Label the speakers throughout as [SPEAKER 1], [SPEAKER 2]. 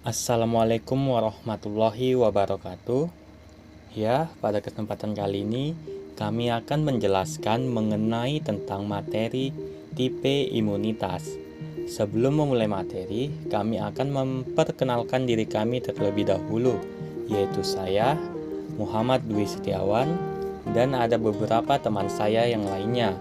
[SPEAKER 1] Assalamualaikum warahmatullahi wabarakatuh. Ya, pada kesempatan kali ini kami akan menjelaskan mengenai tentang materi tipe imunitas. Sebelum memulai materi, kami akan memperkenalkan diri kami terlebih dahulu, yaitu saya, Muhammad Dwi Setiawan, dan ada beberapa teman saya yang lainnya,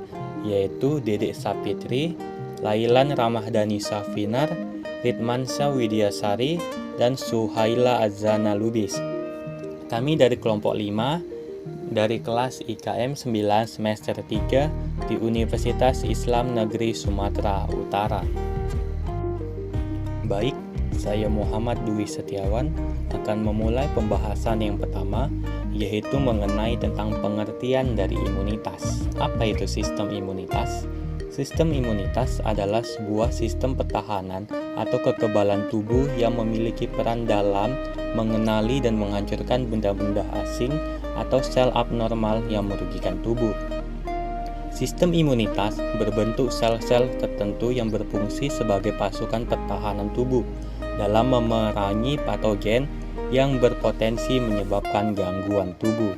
[SPEAKER 1] yaitu Dedek Sapitri, Lailan Ramadhani Safinar, Ridmansyah Widyasari, dan Suhaila Azana Lubis. Kami dari kelompok 5 dari kelas IKM 9 semester 3 di Universitas Islam Negeri Sumatera Utara. Baik, saya Muhammad Dwi Setiawan akan memulai pembahasan yang pertama, yaitu mengenai tentang pengertian dari imunitas. Apa itu sistem imunitas? Sistem imunitas adalah sebuah sistem pertahanan atau kekebalan tubuh yang memiliki peran dalam mengenali dan menghancurkan benda-benda asing atau sel abnormal yang merugikan tubuh. Sistem imunitas berbentuk sel-sel tertentu yang berfungsi sebagai pasukan pertahanan tubuh dalam memerangi patogen yang berpotensi menyebabkan gangguan tubuh.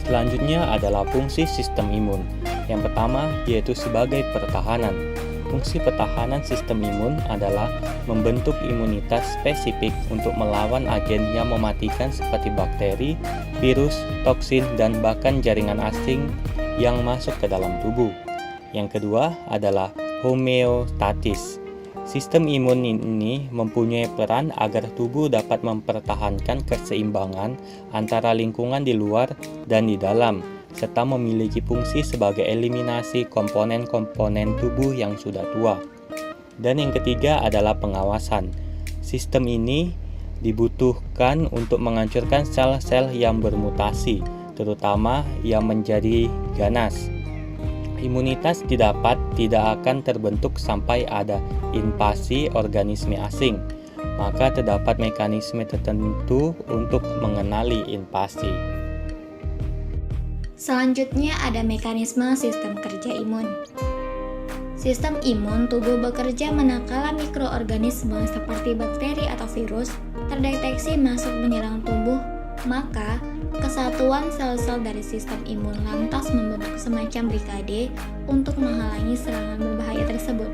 [SPEAKER 1] Selanjutnya adalah fungsi sistem imun. Yang pertama yaitu sebagai pertahanan. Fungsi pertahanan sistem imun adalah membentuk imunitas spesifik untuk melawan agen yang mematikan seperti bakteri, virus, toksin, dan bahkan jaringan asing yang masuk ke dalam tubuh. Yang kedua adalah homeostatis. Sistem imun ini mempunyai peran agar tubuh dapat mempertahankan keseimbangan antara lingkungan di luar dan di dalam, serta memiliki fungsi sebagai eliminasi komponen-komponen tubuh yang sudah tua. Dan yang ketiga adalah pengawasan. Sistem ini dibutuhkan untuk menghancurkan sel-sel yang bermutasi, terutama yang menjadi ganas. Imunitas tidak akan terbentuk sampai ada invasi organisme asing. Maka terdapat mekanisme tertentu untuk mengenali invasi.
[SPEAKER 2] Selanjutnya ada mekanisme sistem kerja imun. Sistem imun tubuh bekerja manakala mikroorganisme seperti bakteri atau virus terdeteksi masuk menyerang tubuh, maka kesatuan sel-sel dari sistem imun lantas membentuk semacam brigade untuk menghalangi serangan berbahaya tersebut.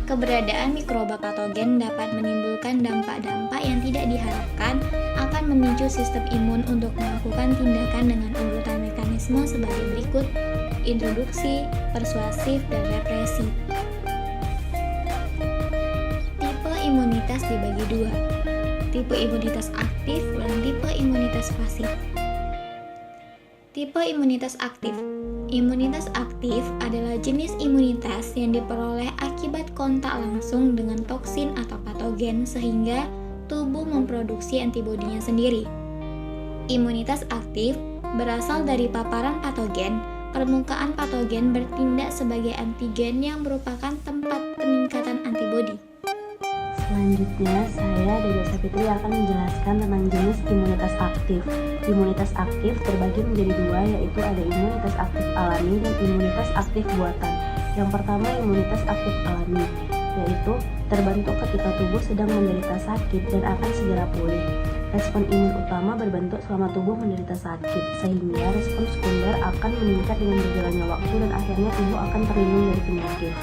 [SPEAKER 2] Keberadaan mikroba patogen dapat menimbulkan dampak-dampak yang tidak diharapkan akan memicu sistem imun untuk melakukan tindakan dengan urutan mekanisme sebagai berikut: introduksi, persuasif, dan represi. Tipe imunitas dibagi dua, tipe imunitas aktif dan tipe imunitas pasif. Tipe imunitas aktif. Imunitas aktif adalah jenis imunitas yang diperoleh akibat kontak langsung dengan toksin atau patogen sehingga tubuh memproduksi antibodinya sendiri. Imunitas aktif berasal dari paparan patogen. Permukaan patogen bertindak sebagai antigen yang merupakan tempat peningkatan antibodi.
[SPEAKER 3] Selanjutnya, saya Dedek Sapitri akan menjelaskan tentang jenis imunitas aktif. Imunitas aktif terbagi menjadi dua, yaitu ada imunitas aktif alami dan imunitas aktif buatan. Yang pertama, imunitas aktif alami, yaitu terbentuk ketika tubuh sedang menderita sakit dan akan segera pulih. Respon imun utama berbentuk selama tubuh menderita sakit, sehingga respon sekunder akan meningkat dengan berjalannya waktu dan akhirnya tubuh akan terlindung dari penyakit.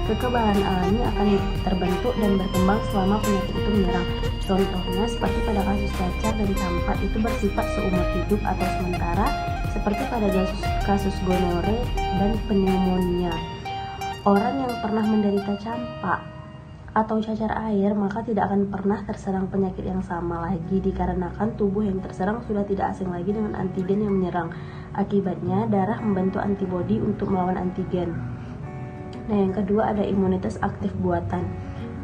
[SPEAKER 3] Kekebalan alami akan terbentuk dan berkembang selama penyakit itu menyerang. Contohnya seperti pada kasus cacar dan campak itu bersifat seumur hidup atau sementara, seperti pada kasus gonore dan pneumonia. Orang yang pernah menderita campak atau cacar air maka tidak akan pernah terserang penyakit yang sama lagi, dikarenakan tubuh yang terserang sudah tidak asing lagi dengan antigen yang menyerang. Akibatnya darah membentuk antibodi untuk melawan antigen. Nah, yang kedua ada imunitas aktif buatan.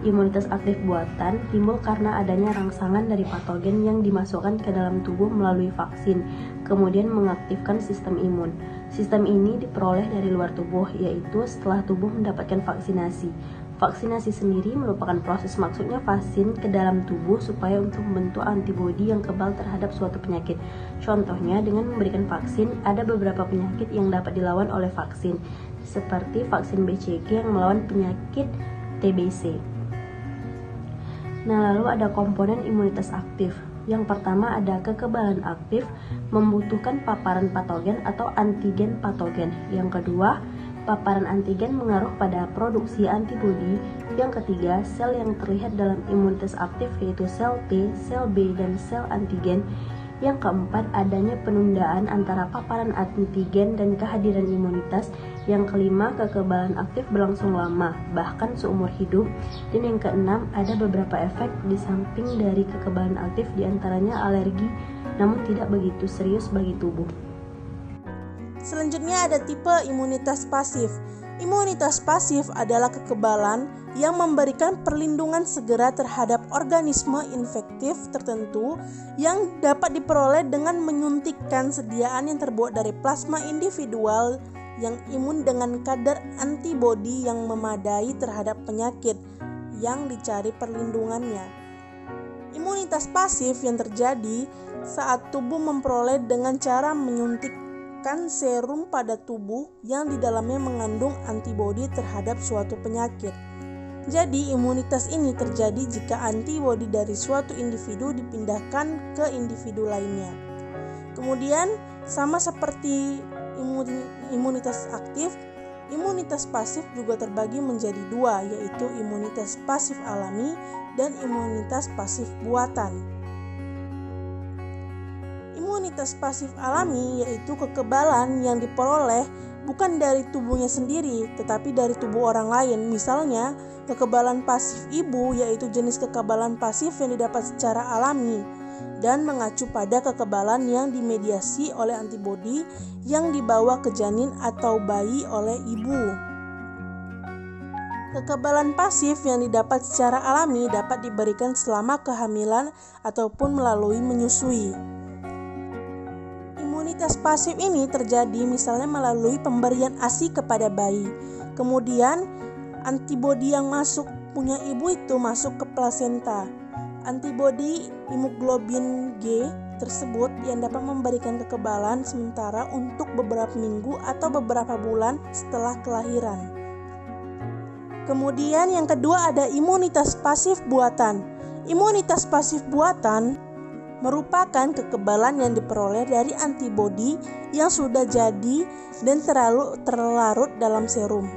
[SPEAKER 3] Imunitas aktif buatan timbul karena adanya rangsangan dari patogen yang dimasukkan ke dalam tubuh melalui vaksin, kemudian mengaktifkan sistem imun. Sistem ini diperoleh dari luar tubuh, yaitu setelah tubuh mendapatkan vaksinasi. Vaksinasi sendiri merupakan proses maksudnya vaksin ke dalam tubuh supaya untuk membentuk antibodi yang kebal terhadap suatu penyakit. Contohnya dengan memberikan vaksin, ada beberapa penyakit yang dapat dilawan oleh vaksin, seperti vaksin BCG yang melawan penyakit TBC. Nah, lalu ada komponen imunitas aktif. Yang pertama ada kekebalan aktif, membutuhkan paparan patogen atau antigen patogen. Yang kedua, paparan antigen mengaruh pada produksi antibodi. Yang ketiga, sel yang terlihat dalam imunitas aktif yaitu sel T, sel B, dan sel antigen. Yang keempat, adanya penundaan antara paparan antigen dan kehadiran imunitas. Yang kelima, kekebalan aktif berlangsung lama, bahkan seumur hidup. Dan yang keenam, ada beberapa efek di samping dari kekebalan aktif, diantaranya alergi, namun tidak begitu serius bagi tubuh.
[SPEAKER 4] Selanjutnya ada tipe imunitas pasif. Imunitas pasif adalah kekebalan yang memberikan perlindungan segera terhadap organisme infektif tertentu yang dapat diperoleh dengan menyuntikkan sediaan yang terbuat dari plasma individual yang imun dengan kadar antibodi yang memadai terhadap penyakit yang dicari perlindungannya. Imunitas pasif yang terjadi saat tubuh memperoleh dengan cara menyuntikkan serum pada tubuh yang di dalamnya mengandung antibodi terhadap suatu penyakit. Jadi, imunitas ini terjadi jika antibodi dari suatu individu dipindahkan ke individu lainnya. Kemudian, sama seperti imunitas aktif, imunitas pasif juga terbagi menjadi dua, yaitu imunitas pasif alami dan imunitas pasif buatan. Imunitas pasif alami yaitu kekebalan yang diperoleh bukan dari tubuhnya sendiri, tetapi dari tubuh orang lain. Misalnya, kekebalan pasif ibu yaitu jenis kekebalan pasif yang didapat secara alami dan mengacu pada kekebalan yang dimediasi oleh antibodi yang dibawa ke janin atau bayi oleh ibu. Kekebalan pasif yang didapat secara alami dapat diberikan selama kehamilan ataupun melalui menyusui. Imunitas pasif ini terjadi misalnya melalui pemberian ASI kepada bayi. Kemudian antibodi yang masuk punya ibu itu masuk ke plasenta. Antibodi hemoglobin G tersebut yang dapat memberikan kekebalan sementara untuk beberapa minggu atau beberapa bulan setelah kelahiran. Kemudian yang kedua ada imunitas pasif buatan. Imunitas pasif buatan merupakan kekebalan yang diperoleh dari antibodi yang sudah jadi dan terlarut dalam serum.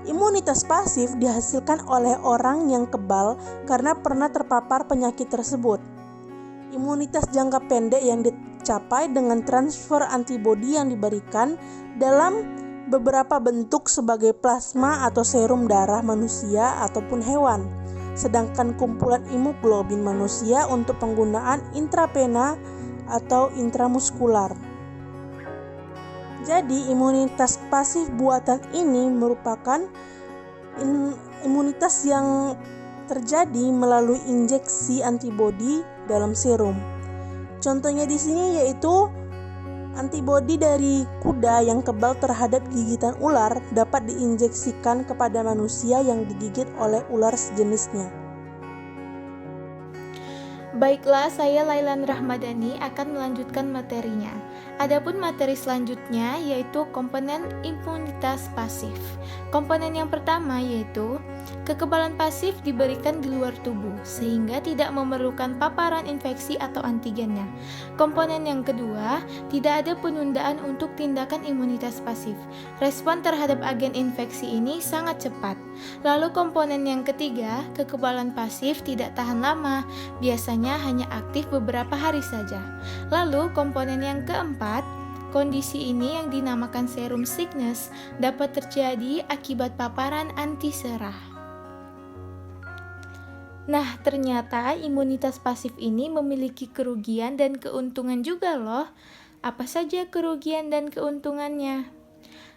[SPEAKER 4] Imunitas pasif dihasilkan oleh orang yang kebal karena pernah terpapar penyakit tersebut. Imunitas jangka pendek yang dicapai dengan transfer antibodi yang diberikan dalam beberapa bentuk sebagai plasma atau serum darah manusia ataupun hewan. Sedangkan kumpulan hemoglobin manusia untuk penggunaan intravena atau intramuskular. Jadi, imunitas pasif buatan ini merupakan imunitas yang terjadi melalui injeksi antibodi dalam serum. Contohnya di sini yaitu antibodi dari kuda yang kebal terhadap gigitan ular dapat diinjeksikan kepada manusia yang digigit oleh ular sejenisnya.
[SPEAKER 2] Baiklah, saya Lailan Rahmadani akan melanjutkan materinya. Adapun materi selanjutnya yaitu komponen imunitas pasif. Komponen yang pertama yaitu kekebalan pasif diberikan di luar tubuh sehingga tidak memerlukan paparan infeksi atau antigennya. Komponen yang kedua, tidak ada penundaan untuk tindakan imunitas pasif. Respon terhadap agen infeksi ini sangat cepat. Lalu komponen yang ketiga, kekebalan pasif tidak tahan lama, biasanya hanya aktif beberapa hari saja. Lalu komponen yang keempat, kondisi ini yang dinamakan serum sickness dapat terjadi akibat paparan antiserah. Nah, ternyata imunitas pasif ini memiliki kerugian dan keuntungan juga loh. Apa saja kerugian dan keuntungannya?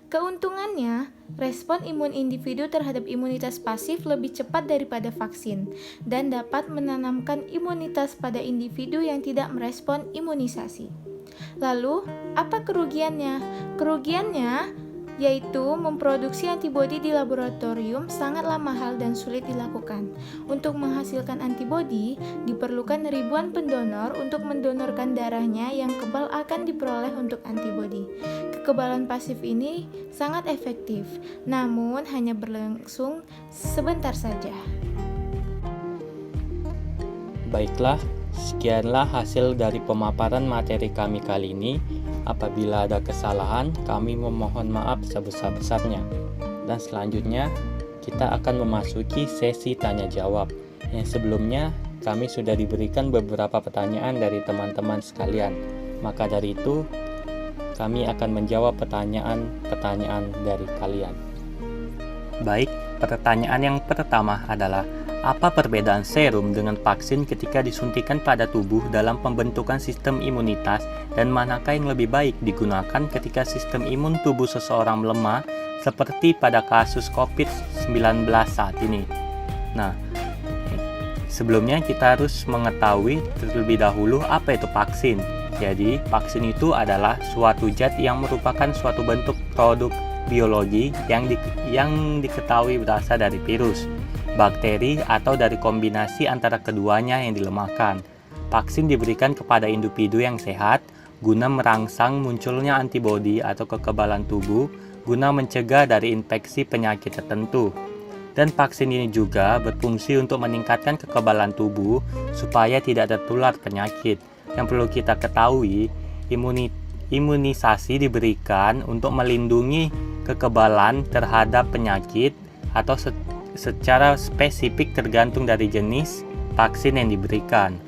[SPEAKER 2] Keuntungannya, respon imun individu terhadap imunitas pasif lebih cepat daripada vaksin dan dapat menanamkan imunitas pada individu yang tidak merespon imunisasi. Lalu, apa kerugiannya? Kerugiannya yaitu memproduksi antibodi di laboratorium sangatlah mahal dan sulit dilakukan. Untuk menghasilkan antibodi, diperlukan ribuan pendonor untuk mendonorkan darahnya yang kebal akan diperoleh untuk antibodi. Kekebalan pasif ini sangat efektif, namun hanya berlangsung sebentar saja.
[SPEAKER 1] Baiklah, sekianlah hasil dari pemaparan materi kami kali ini. Apabila ada kesalahan, kami memohon maaf sebesar-besarnya. Dan selanjutnya, kita akan memasuki sesi tanya jawab. Yang sebelumnya, kami sudah diberikan beberapa pertanyaan dari teman-teman sekalian. Maka dari itu, kami akan menjawab pertanyaan-pertanyaan dari kalian. Baik, pertanyaan yang pertama adalah, apa perbedaan serum dengan vaksin ketika disuntikan pada tubuh dalam pembentukan sistem imunitas, dan manakah yang lebih baik digunakan ketika sistem imun tubuh seseorang melemah seperti pada kasus COVID-19 saat ini? Nah, sebelumnya kita harus mengetahui terlebih dahulu apa itu vaksin. Jadi, vaksin itu adalah suatu zat yang merupakan suatu bentuk produk biologi yang diketahui berasal dari virus, bakteri, atau dari kombinasi antara keduanya yang dilemahkan. Vaksin diberikan kepada individu yang sehat guna merangsang munculnya antibodi atau kekebalan tubuh guna mencegah dari infeksi penyakit tertentu. Dan vaksin ini juga berfungsi untuk meningkatkan kekebalan tubuh supaya tidak tertular penyakit. Yang perlu kita ketahui, imunisasi diberikan untuk melindungi kekebalan terhadap penyakit atau secara spesifik tergantung dari jenis vaksin yang diberikan.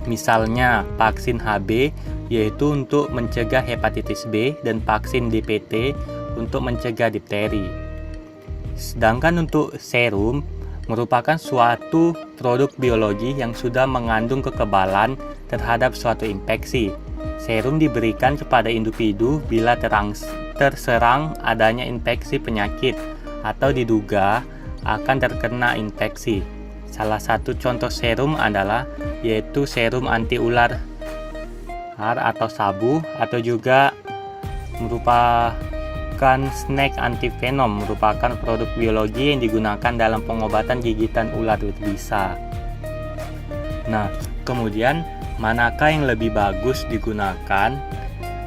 [SPEAKER 1] Misalnya, vaksin HB yaitu untuk mencegah hepatitis B dan vaksin DPT untuk mencegah difteri. Sedangkan untuk serum merupakan suatu produk biologi yang sudah mengandung kekebalan terhadap suatu infeksi. Serum diberikan kepada individu bila terserang adanya infeksi penyakit atau diduga akan terkena infeksi. Salah satu contoh serum adalah yaitu serum anti ular atau sabu, atau juga merupakan snake antivenom, merupakan produk biologi yang digunakan dalam pengobatan gigitan ular berbisa. Nah, kemudian manakah yang lebih bagus digunakan,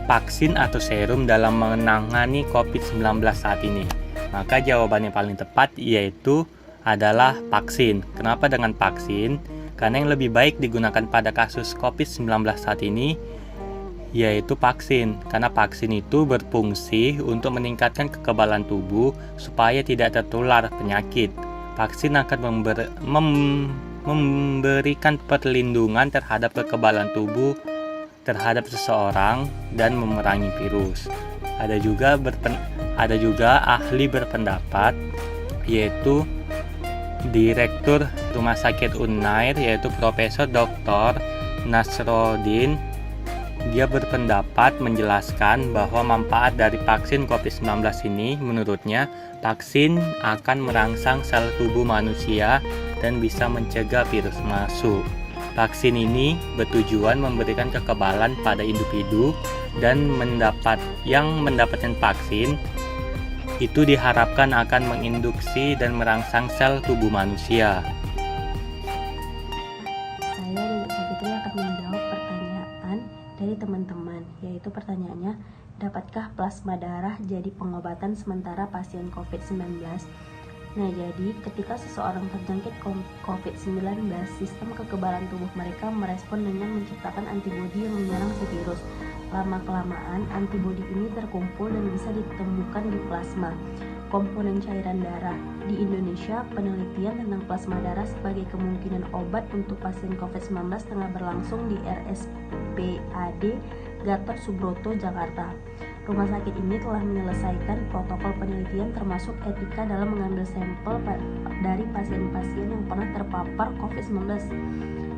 [SPEAKER 1] vaksin atau serum dalam menangani COVID-19 saat ini? Maka jawaban yang paling tepat yaitu adalah vaksin. Kenapa dengan vaksin? Karena yang lebih baik digunakan pada kasus COVID-19 saat ini yaitu vaksin. Karena vaksin itu berfungsi untuk meningkatkan kekebalan tubuh supaya tidak tertular penyakit. Vaksin akan memberikan perlindungan terhadap kekebalan tubuh terhadap seseorang dan memerangi virus. Ada juga ahli berpendapat yaitu Direktur Rumah Sakit Unair yaitu Profesor Dr. Nasroddin. Dia berpendapat menjelaskan bahwa manfaat dari vaksin COVID-19 ini menurutnya vaksin akan merangsang sel tubuh manusia dan bisa mencegah virus masuk. Vaksin ini bertujuan memberikan kekebalan pada individu dan yang mendapatkan vaksin itu diharapkan akan menginduksi dan merangsang sel tubuh manusia.
[SPEAKER 3] Saya Dedek Savitri akan menjawab pertanyaan dari teman-teman, yaitu pertanyaannya, dapatkah plasma darah jadi pengobatan sementara pasien COVID-19? Nah, jadi ketika seseorang terjangkit COVID-19, sistem kekebalan tubuh mereka merespon dengan menciptakan antibodi yang menyerang si virus. Lama-kelamaan, antibodi ini terkumpul dan bisa ditemukan di plasma, komponen cairan darah. Di Indonesia, penelitian tentang plasma darah sebagai kemungkinan obat untuk pasien COVID-19 tengah berlangsung di RSPAD Gatot Subroto, Jakarta. Rumah sakit ini telah menyelesaikan protokol penelitian termasuk etika dalam mengambil sampel dari pasien-pasien yang pernah terpapar COVID-19.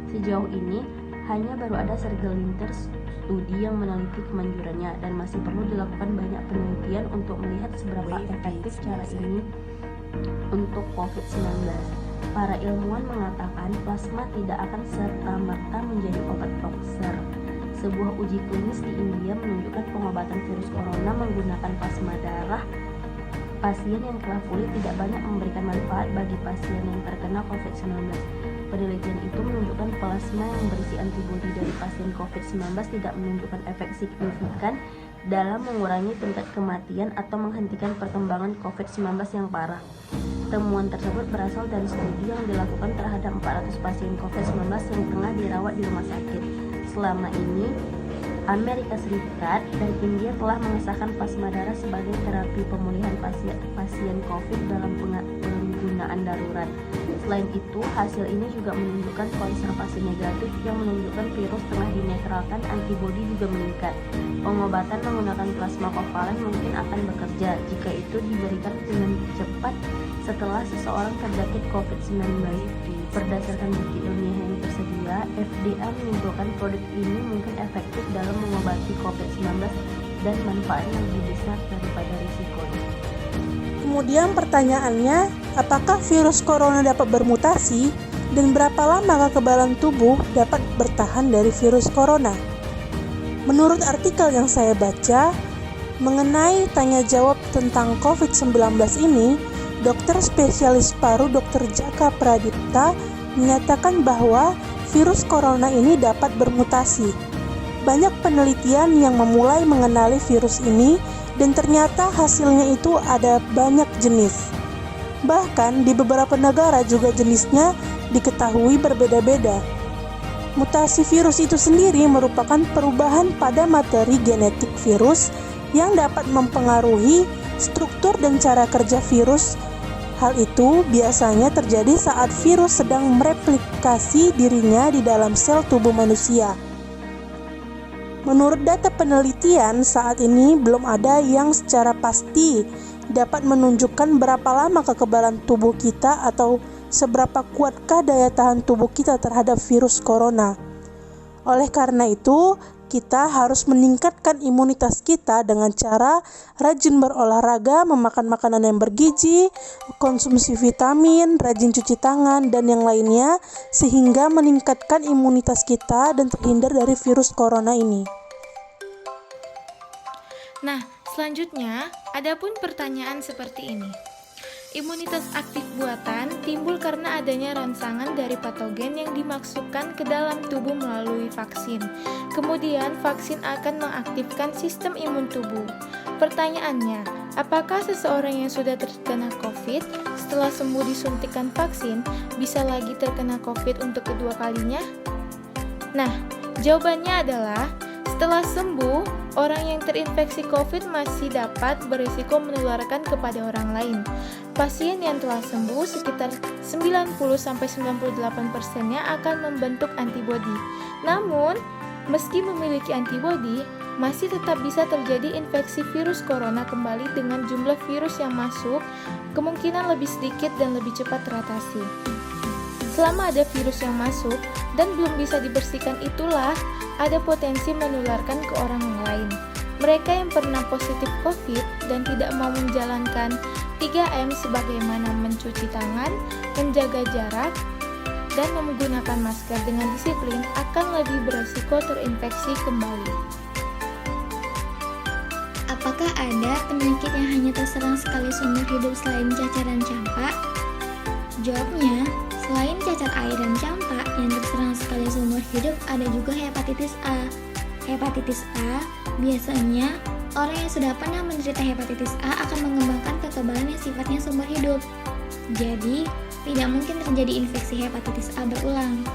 [SPEAKER 3] Sejauh ini, hanya baru ada segelintir studi yang meneliti kemanjurannya dan masih perlu dilakukan banyak penelitian untuk melihat seberapa efektif cara ini untuk COVID-19. Para ilmuwan mengatakan plasma tidak akan serta-merta menjadi obat dokter. Sebuah uji klinis di India menunjukkan pengobatan virus corona menggunakan plasma darah pasien yang telah pulih tidak banyak memberikan manfaat bagi pasien yang terkena COVID-19. Penelitian itu menunjukkan plasma yang berisi antibodi dari pasien COVID-19 tidak menunjukkan efek signifikan dalam mengurangi tingkat kematian atau menghentikan perkembangan COVID-19 yang parah. Temuan tersebut berasal dari studi yang dilakukan terhadap 400 pasien COVID-19 yang tengah dirawat di rumah sakit. Selama ini, Amerika Serikat dan India telah mengesahkan plasma darah sebagai terapi pemulihan pasien COVID dalam penggunaan darurat. Selain itu, hasil ini juga menunjukkan konservasi negatif yang menunjukkan virus tengah dinetralkan, antibodi juga meningkat. Pengobatan menggunakan plasma kovalen mungkin akan bekerja jika itu diberikan dengan cepat setelah seseorang terjangkit COVID-19. Berdasarkan bukti ilmiah yang tersedia, FDA menyimpulkan produk ini mungkin efektif dalam mengobati COVID-19 dan manfaatnya lebih besar daripada risikonya.
[SPEAKER 4] Kemudian pertanyaannya, apakah virus corona dapat bermutasi dan berapa lama kekebalan tubuh dapat bertahan dari virus corona? Menurut artikel yang saya baca, mengenai tanya jawab tentang COVID-19 ini, dokter spesialis paru Dr. Jaka Pradipta menyatakan bahwa virus corona ini dapat bermutasi. Banyak penelitian yang memulai mengenali virus ini dan ternyata hasilnya itu ada banyak jenis. Bahkan di beberapa negara juga jenisnya diketahui berbeda-beda. Mutasi virus itu sendiri merupakan perubahan pada materi genetik virus yang dapat mempengaruhi struktur dan cara kerja virus. Hal itu biasanya terjadi saat virus sedang mereplikasi dirinya di dalam sel tubuh manusia. Menurut data penelitian, saat ini belum ada yang secara pasti dapat menunjukkan berapa lama kekebalan tubuh kita atau seberapa kuatkah daya tahan tubuh kita terhadap virus corona. Oleh karena itu, kita harus meningkatkan imunitas kita dengan cara rajin berolahraga, memakan makanan yang bergizi, konsumsi vitamin, rajin cuci tangan, dan yang lainnya, sehingga meningkatkan imunitas kita dan terhindar dari virus corona ini.
[SPEAKER 5] Nah, selanjutnya, ada pun pertanyaan seperti ini. Imunitas aktif buatan timbul karena adanya rangsangan dari patogen yang dimasukkan ke dalam tubuh melalui vaksin. Kemudian, vaksin akan mengaktifkan sistem imun tubuh. Pertanyaannya, apakah seseorang yang sudah terkena COVID setelah sembuh disuntikkan vaksin bisa lagi terkena COVID untuk kedua kalinya? Nah, jawabannya adalah setelah sembuh, orang yang terinfeksi COVID masih dapat berisiko menularkan kepada orang lain. Pasien yang telah sembuh sekitar 90-98%-nya akan membentuk antibodi. Namun, meski memiliki antibodi, masih tetap bisa terjadi infeksi virus corona kembali dengan jumlah virus yang masuk kemungkinan lebih sedikit dan lebih cepat teratasi. Selama ada virus yang masuk dan belum bisa dibersihkan, itulah ada potensi menularkan ke orang lain. Mereka yang pernah positif COVID dan tidak mau menjalankan 3M sebagaimana mencuci tangan, menjaga jarak, dan menggunakan masker dengan disiplin akan lebih beresiko terinfeksi kembali.
[SPEAKER 2] Apakah ada penyakit yang hanya terserang sekali seumur hidup selain cacar dan campak? Jawabnya, selain cacar air dan campak yang terserang sekali seumur hidup, ada juga hepatitis A. Hepatitis A biasanya orang yang sudah pernah menderita hepatitis A akan mengembangkan kekebalan yang sifatnya seumur hidup. Jadi, tidak mungkin terjadi infeksi hepatitis A berulang.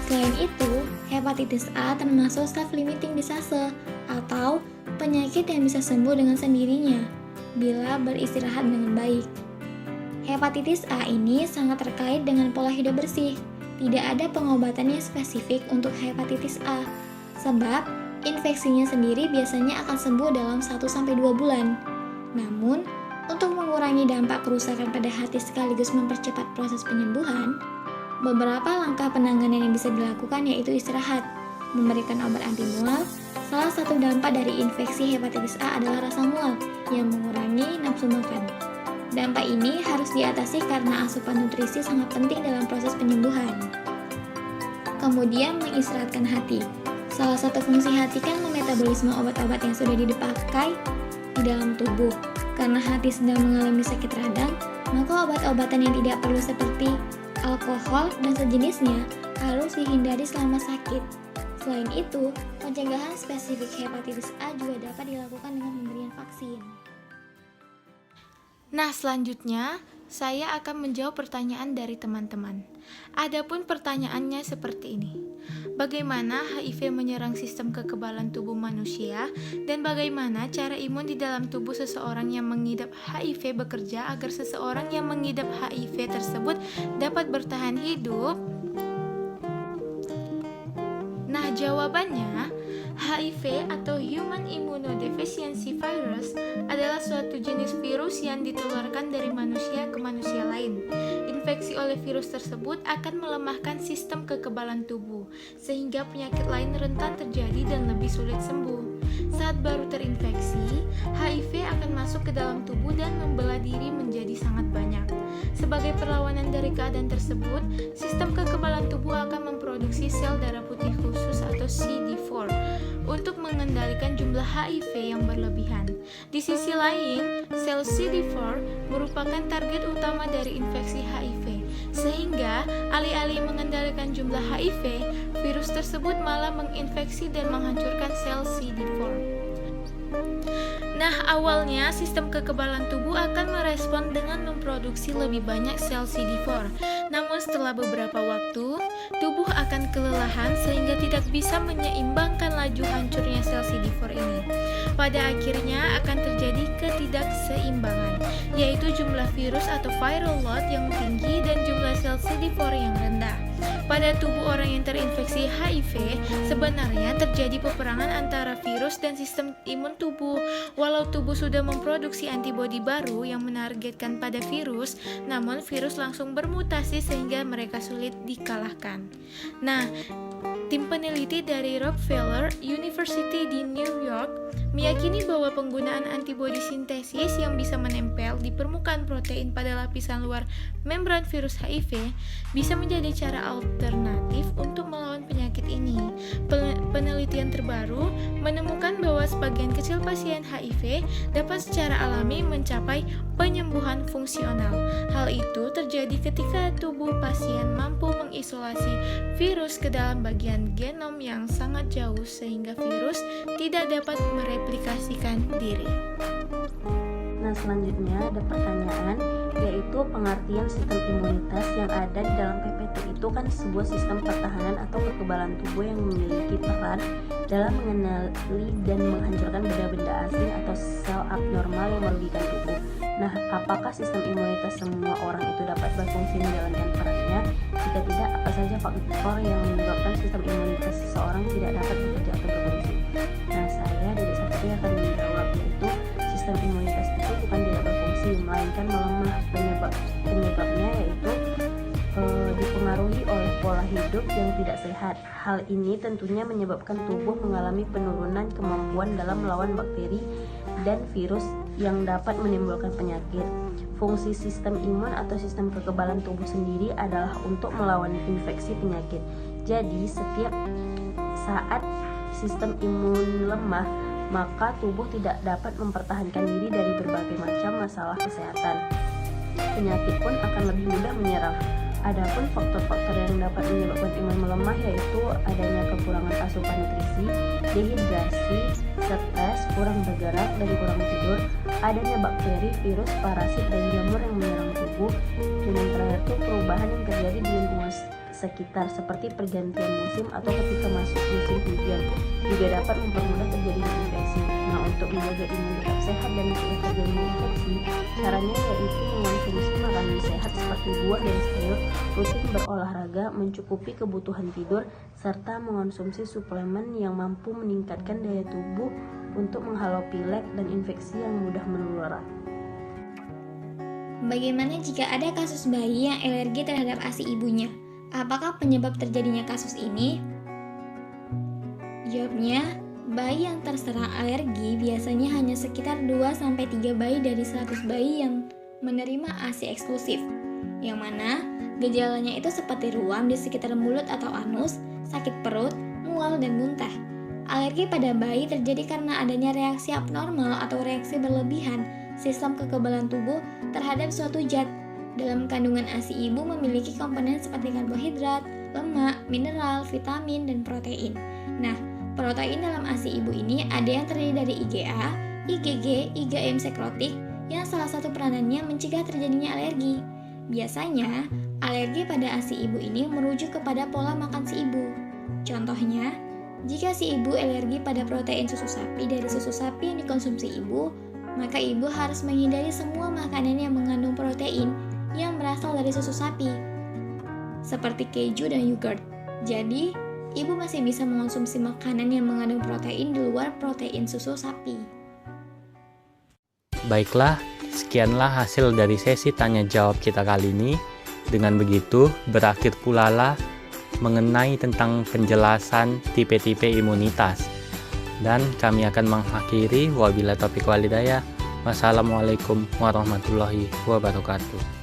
[SPEAKER 2] Selain itu, hepatitis A termasuk self-limiting disease atau penyakit yang bisa sembuh dengan sendirinya bila beristirahat dengan baik. Hepatitis A ini sangat terkait dengan pola hidup bersih. Tidak ada pengobatan yang spesifik untuk hepatitis A, sebab infeksinya sendiri biasanya akan sembuh dalam 1-2 bulan. Namun, untuk mengurangi dampak kerusakan pada hati sekaligus mempercepat proses penyembuhan, beberapa langkah penanganan yang bisa dilakukan yaitu istirahat, memberikan obat anti mual. Salah satu dampak dari infeksi hepatitis A adalah rasa mual yang mengurangi nafsu makan. Dampak ini harus diatasi karena asupan nutrisi sangat penting dalam proses penyembuhan. Kemudian mengistirahatkan hati. Salah satu fungsi hati kan memetabolisme obat-obat yang sudah dipakai di dalam tubuh. Karena hati sedang mengalami sakit radang, maka obat-obatan yang tidak perlu seperti alkohol dan sejenisnya harus dihindari selama sakit. Selain itu, pencegahan spesifik hepatitis A juga dapat dilakukan dengan pemberian vaksin.
[SPEAKER 5] Nah, selanjutnya saya akan menjawab pertanyaan dari teman-teman. Adapun pertanyaannya seperti ini. Bagaimana HIV menyerang sistem kekebalan tubuh manusia dan bagaimana cara imun di dalam tubuh seseorang yang mengidap HIV bekerja agar seseorang yang mengidap HIV tersebut dapat bertahan hidup? Nah, jawabannya, HIV atau Human Immunodeficiency Virus adalah suatu jenis virus yang ditularkan dari manusia ke manusia lain. Infeksi oleh virus tersebut akan melemahkan sistem kekebalan tubuh, sehingga penyakit lain rentan terjadi dan lebih sulit sembuh. Saat baru terinfeksi, HIV akan masuk ke dalam tubuh dan membelah diri menjadi sangat banyak. Sebagai perlawanan dari keadaan tersebut, sistem kekebalan tubuh akan memproduksi sel darah putih khusus atau CD4 untuk mengendalikan jumlah HIV yang berlebihan. Di sisi lain, sel CD4 merupakan target utama dari infeksi HIV, sehingga alih-alih mengendalikan jumlah HIV, virus tersebut malah menginfeksi dan menghancurkan sel CD4. Nah, awalnya sistem kekebalan tubuh akan merespon dengan memproduksi lebih banyak sel CD4. Namun setelah beberapa waktu, tubuh akan kelelahan sehingga tidak bisa menyeimbangkan laju hancurnya sel CD4 ini. Pada akhirnya akan terjadi ketidakseimbangan, yaitu jumlah virus atau viral load yang tinggi dan jumlah sel CD4 yang rendah. Pada tubuh orang yang terinfeksi HIV, sebenarnya terjadi peperangan antara virus dan sistem imun tubuh. Walau tubuh sudah memproduksi antibodi baru yang menargetkan pada virus, namun virus langsung bermutasi sehingga mereka sulit dikalahkan. Nah, tim peneliti dari Rockefeller University di New York meyakini bahwa penggunaan antibodi sintesis yang bisa menempel di permukaan protein pada lapisan luar membran virus HIV bisa menjadi cara alternatif untuk melawan penyakit ini. Penelitian terbaru menemukan bahwa sebagian kecil pasien HIV dapat secara alami mencapai penyembuhan fungsional. Hal itu terjadi ketika tubuh pasien mampu mengisolasi virus ke dalam bagian genom yang sangat jauh sehingga virus tidak dapat mereplikasikan diri.
[SPEAKER 3] Nah, selanjutnya ada pertanyaan, yaitu pengertian sistem imunitas yang ada di dalam PPT itu kan sebuah sistem pertahanan atau kekebalan tubuh yang memiliki peran dalam mengenali dan menghancurkan benda-benda asing atau sel abnormal yang merugikan tubuh. Nah, apakah sistem imunitas semua orang itu dapat berfungsi menjalankan perannya? Jika tidak, apa saja faktor yang menyebabkan sistem imunitas seseorang tidak dapat bekerja atau berfungsi? Nah, saya dari Sakti akan menjawab, yaitu sistem imunitas itu bukan tidak berfungsi, melainkan melemah. Penyebabnya yaitu dipengaruhi oleh pola hidup yang tidak sehat. Hal ini tentunya menyebabkan tubuh mengalami penurunan kemampuan dalam melawan bakteri dan virus yang dapat menimbulkan penyakit. Fungsi sistem imun atau sistem kekebalan tubuh sendiri adalah untuk melawan infeksi penyakit. Jadi, setiap saat sistem imun lemah, maka tubuh tidak dapat mempertahankan diri dari berbagai macam masalah kesehatan. Penyakit pun akan lebih mudah menyerang. Adapun faktor-faktor yang dapat menyebabkan imun melemah yaitu adanya kekurangan asupan nutrisi, dehidrasi, stres, kurang bergerak dan kurang tidur, adanya bakteri, virus, parasit, dan jamur yang menyerang tubuh, dan yang terakhir itu perubahan yang terjadi di lingkungan sekitar seperti pergantian musim atau ketika masuk musim hujan juga dapat mempermudah terjadinya infeksi. Nah, untuk menjaga imun tetap sehat dan mencegah terjadinya infeksi, caranya yaitu mengonsumsi makanan sehat seperti buah dan sayur, rutin berolahraga, mencukupi kebutuhan tidur, serta mengonsumsi suplemen yang mampu meningkatkan daya tubuh untuk menghalau pilek dan infeksi yang mudah menular.
[SPEAKER 2] Bagaimana jika ada kasus bayi yang alergi terhadap ASI ibunya? Apakah penyebab terjadinya kasus ini? Jawabnya, bayi yang terserang alergi biasanya hanya sekitar 2-3 bayi dari 100 bayi yang menerima ASI eksklusif, yang mana gejalanya itu seperti ruam di sekitar mulut atau anus, sakit perut, mual, dan muntah. Alergi pada bayi terjadi karena adanya reaksi abnormal atau reaksi berlebihan sistem kekebalan tubuh terhadap suatu zat. Dalam kandungan ASI ibu memiliki komponen seperti karbohidrat, lemak, mineral, vitamin, dan protein. Nah, protein dalam ASI ibu ini ada yang terdiri dari IgA, IgG, IgM sekrotik, yang salah satu peranannya mencegah terjadinya alergi. Biasanya, alergi pada ASI ibu ini merujuk kepada pola makan si ibu. Contohnya, jika si ibu alergi pada protein susu sapi dari susu sapi yang dikonsumsi ibu, maka ibu harus menghindari semua makanan yang mengandung protein yang berasal dari susu sapi, seperti keju dan yogurt. Jadi, ibu masih bisa mengonsumsi makanan yang mengandung protein di luar protein susu sapi.
[SPEAKER 1] Baiklah, sekianlah hasil dari sesi tanya jawab kita kali ini. Dengan begitu, berakhir pula lah mengenai tentang penjelasan tipe-tipe imunitas. Dan kami akan mengakhiri, wabillahi taufiq wal hidayah. Wassalamualaikum warahmatullahi wabarakatuh.